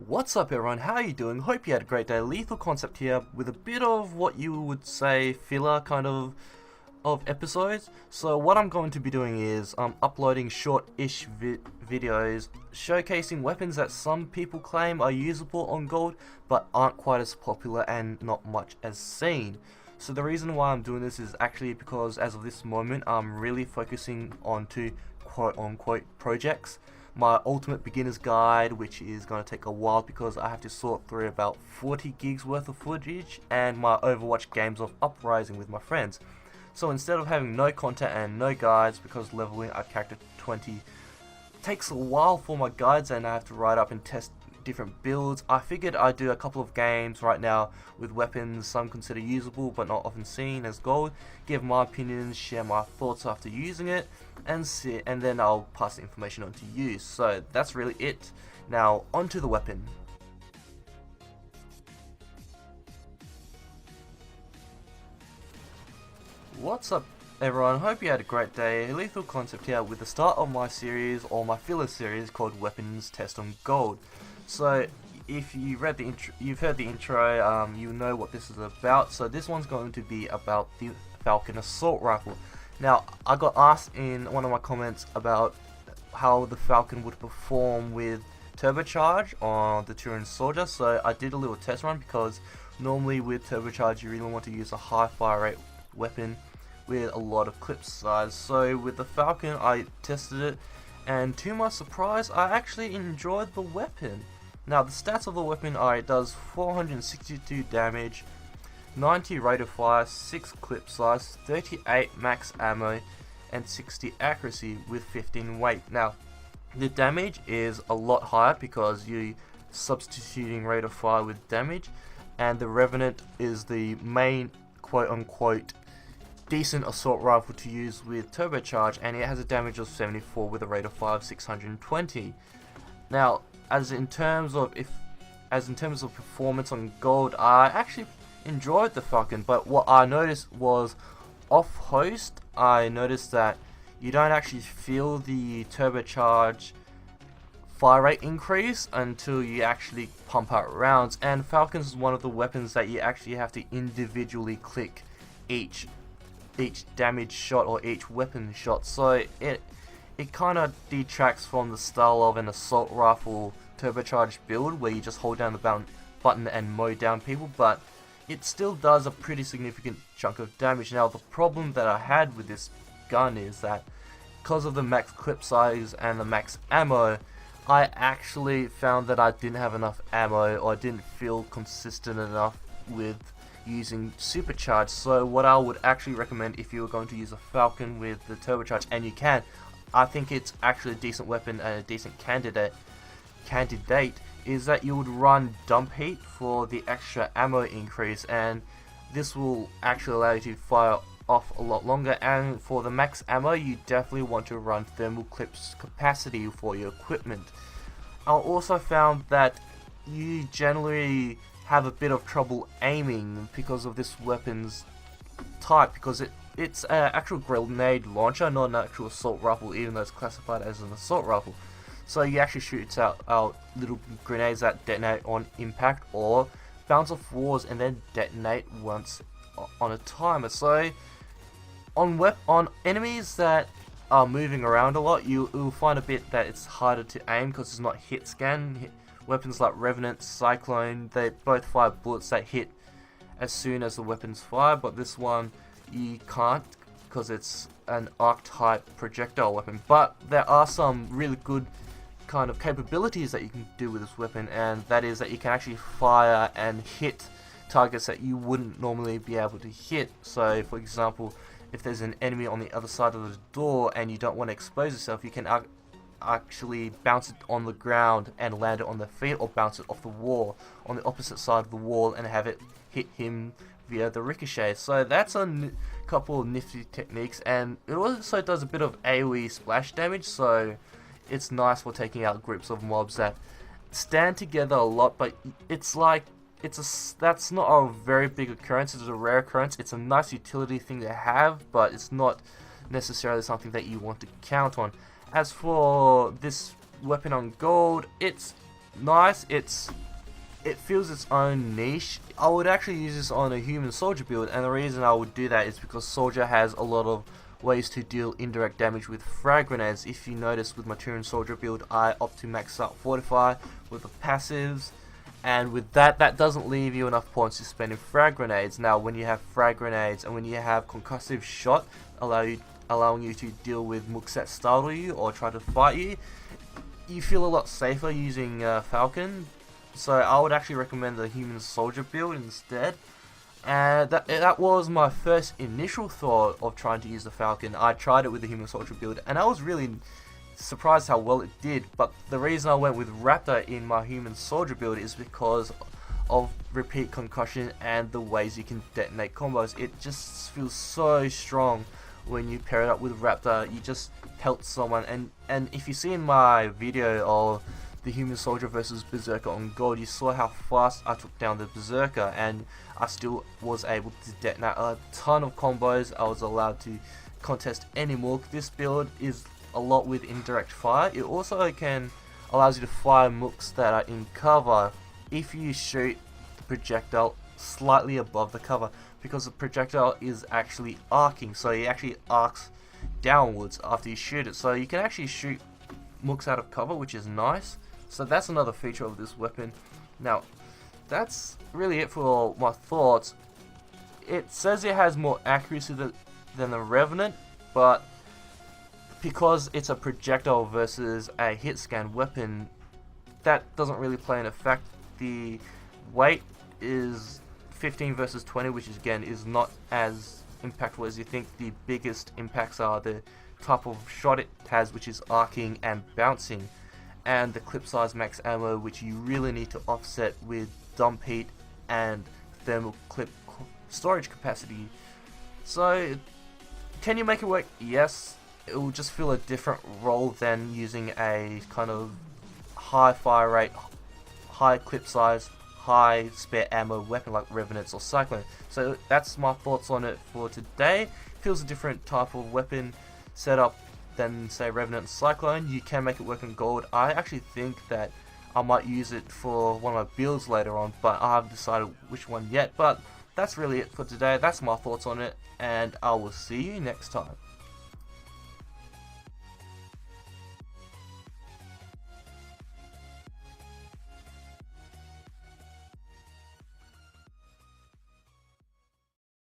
What's up everyone, how are you doing? Hope you had a great day. Lethal Concept here with a bit of what you would say filler kind of episodes. So what I'm going to be doing is uploading short-ish videos showcasing weapons that some people claim are usable on gold but aren't quite as popular and not much as seen. So the reason why I'm doing this is actually because as of this moment I'm really focusing on two quote-unquote projects. My Ultimate Beginner's Guide, which is going to take a while because I have to sort through about 40 gigs worth of footage, and my Overwatch Games of Uprising with my friends. So instead of having no content and no guides, because leveling a character 20 takes a while for my guides and I have to write up and test different builds, I figured I'd do a couple of games right now with weapons some consider usable but not often seen as gold, give my opinions, share my thoughts after using it, and then I'll pass the information on to you. So that's really it. Now onto the weapon. What's up everyone, hope you had a great day. Lethal Concept here with the start of my series, or my filler series, called Weapons Test on Gold. So if you read the intro, you've heard the intro, you know what this is about. So this one's going to be about the Falcon assault rifle. Now I got asked in one of my comments about how the Falcon would perform with turbocharge on the Turin soldier, so I did a little test run because normally with turbocharge you really want to use a high fire rate weapon with a lot of clip size. So with the Falcon I tested it, and to my surprise I actually enjoyed the weapon. Now the stats of the weapon are it does 462 damage, 90 rate of fire, 6 clip size, 38 max ammo, and 60 accuracy with 15 weight. Now the damage is a lot higher because you're substituting rate of fire with damage, and the Revenant is the main quote-unquote decent assault rifle to use with turbocharge, and it has a damage of 74 with a rate of fire of 620. Now as in terms of performance on gold, I actually enjoyed the Falcon, but what I noticed was off host I noticed that you don't actually feel the turbocharge fire rate increase until you actually pump out rounds, and Falcons is one of the weapons that you actually have to individually click each damage shot or each weapon shot, so it kind of detracts from the style of an assault rifle turbocharged build where you just hold down the button and mow down people, but it still does a pretty significant chunk of damage. Now the problem that I had with this gun is that because of the max clip size and the max ammo, I actually found that I didn't have enough ammo, or I didn't feel consistent enough with using supercharge. So what I would actually recommend if you were going to use a Falcon with the turbocharge, and you can, I think it's actually a decent weapon and a decent candidate, is that you would run dump heat for the extra ammo increase, and this will actually allow you to fire off a lot longer. And for the max ammo you definitely want to run thermal clips capacity for your equipment. I also found that you generally have a bit of trouble aiming because of this weapon's type, because it's an actual grenade launcher, not an actual assault rifle, even though it's classified as an assault rifle. So you actually shoot out little grenades that detonate on impact or bounce off walls and then detonate once on a timer. So on enemies that are moving around a lot, you'll find a bit that it's harder to aim because it's not hit scan. Weapons like Revenant, Cyclone, they both fire bullets that hit as soon as the weapons fire, but this one you can't because it's an arc type projectile weapon. But there are some really good kind of capabilities that you can do with this weapon, and that is that you can actually fire and hit targets that you wouldn't normally be able to hit. So for example, if there's an enemy on the other side of the door and you don't want to expose yourself, you can actually bounce it on the ground and land it on their feet, or bounce it off the wall on the opposite side of the wall and have it hit him via the ricochet. So that's a couple of nifty techniques, and it also does a bit of AoE splash damage, so it's nice for taking out groups of mobs that stand together a lot. But it's like that's not a very big occurrence. It's a rare occurrence. It's a nice utility thing to have, but it's not necessarily something that you want to count on. As for this weapon on gold, it's nice. It feels its own niche. I would actually use this on a human soldier build, and the reason I would do that is because soldier has a lot of ways to deal indirect damage with frag grenades. If you notice with my Turin soldier build, I opt to max out Fortify with the passives, and with that doesn't leave you enough points to spend in frag grenades. Now when you have frag grenades and when you have concussive shot allowing you to deal with mooks that startle you or try to fight you, you feel a lot safer using Falcon. So I would actually recommend the human soldier build instead. And that was my first initial thought of trying to use the Falcon. I tried it with the human soldier build and I was really surprised how well it did. But the reason I went with Raptor in my human soldier build is because of repeat concussion and the ways you can detonate combos. It just feels so strong when you pair it up with Raptor. You just pelt someone, and if you see in my video of the human soldier versus berserker on gold, you saw how fast I took down the berserker, and I still was able to detonate a ton of combos. I was allowed to contest any mook. This build is a lot with indirect fire. It also allows you to fire mooks that are in cover if you shoot the projectile slightly above the cover, because the projectile is actually arcing, so it actually arcs downwards after you shoot it, so you can actually shoot mooks out of cover, which is nice. So that's another feature of this weapon. Now that's really it for my thoughts. It says it has more accuracy than the Revenant, but because it's a projectile versus a hit scan weapon, that doesn't really play an effect. The weight is 15 versus 20, which is, again, is not as impactful as you think. The biggest impacts are the type of shot it has, which is arcing and bouncing, and the clip size max ammo, which you really need to offset with dump heat and thermal clip storage capacity. So can you make it work? Yes. It will just feel a different role than using a kind of high fire rate, high clip size, high spare ammo weapon like Revenants or Cyclone. So that's my thoughts on it for today. Feels a different type of weapon setup than, say, Revenant and Cyclone. You can make it work in gold. I actually think that I might use it for one of my builds later on, but I haven't decided which one yet. But that's really it for today. That's my thoughts on it, and I will see you next time.